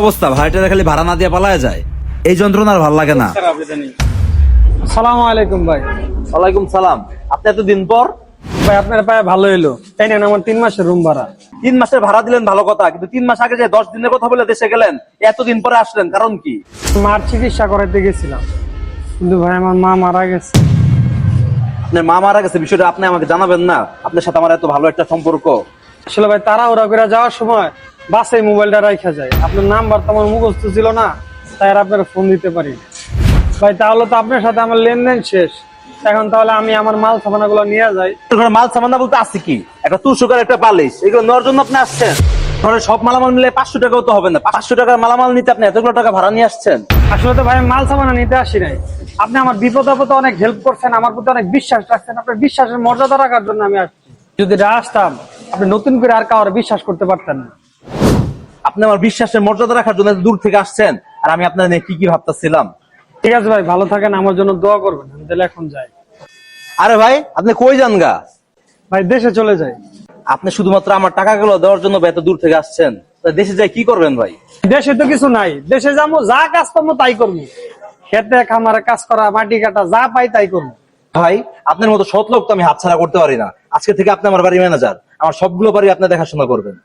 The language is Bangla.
অবস্থা, ভাইটা খালি ভাড়া না দিয়ে পালায় যায়, এই যন্ত্রণা আর ভাল লাগে না। আসসালামু আলাইকুম ভাই। ওয়ালাইকুম সালাম। আপনি এতদিন পর? ভাই আপনার পায়ে ভালো এলো, তাই নেন আমার 3 মাসের রুম ভাড়া। 3 মাসের ভাড়া দিলেন ভালো কথা, কিন্তু 3 মাস আগে যে 10 দিনের কথা বলে দেশে গেলেন, এতদিন পরে আসলেন, কারণ কি? মার চিকিৎসা করাইতে গেছিলাম, কিন্তু ভাই আমার মা মারা গেছে। আপনার মা মারা গেছে, বিষয়টা আপনি আমাকে জানাবেন না? আপনার সাথে আমার এত ভালো একটা সম্পর্ক। আসলে ভাই তাড়াহুড়া করে যাওয়ার সময় বাসে মোবাইলটা রাখা যায়, আপনার নাম্বার তো আমার মুখস্থ ছিল না, তাই আর আপনার ফোন দিতে পারি। ভাই তাহলে তো আপনার সাথে আমার লেনদেন শেষ, এখন তাহলে আমি আমার মাল সামানা গুলো নিয়ে যাই। ঘরে মাল সামানা বলতে আছে কি? একটা তুষকার, একটা বালিশ, এগুলো নেওয়ার জন্য আপনি আসছেন? ঘরে সব মালামাল মিলে 500 টাকাও তো হবে না। 500 টাকার মালামাল নিতে আপনি এতগুলো টাকা ভাড়া নিয়ে আসছেন? আসলে তো ভাই মাল সামানা নিতে আসি নাই, আপনি আমার বিপদ আপদে অনেক হেল্প করছেন, আমার প্রতি অনেক বিশ্বাস রাখছেন, আপনার বিশ্বাসের মর্যাদা রাখার জন্য আমি আসছি। যদি না আসতাম আপনি নতুন করে আর কাউরে বিশ্বাস করতে পারতেন না। আপনি আমার বিশ্বাসের মর্যাদা রাখার জন্য এত দূর থেকে আসছেন, আর আমি আপনার নিয়ে কি কি ভাবতেছিলাম। ঠিক আছে ভাই, ভালো থাকেন, আমার জন্য দোয়া করবেন। আমি তাহলে এখন যাই। আরে ভাই, আপনি কই যান গা? ভাই দেশে চলে যাই। আপনি শুধুমাত্র আমার টাকাগুলো দেওয়ার জন্য এত দূর থেকে আসছেন? তা দেশে যাই কি করবেন ভাই? দেশে তো কিছু নাই, দেশে যাবো যা কাজ করবো তাই করবো, খেতে খামারে কাজ করা, মাটি কাটা, যা পাই তাই করবো। ভাই, আপনার মতো সৎ লোক তো আমি হাতছাড়া করতে পারি না। আজকে থেকে আপনি আমার বাড়ির ম্যানেজার, আমার সবগুলো বাড়ি আপনি দেখাশোনা করবেন।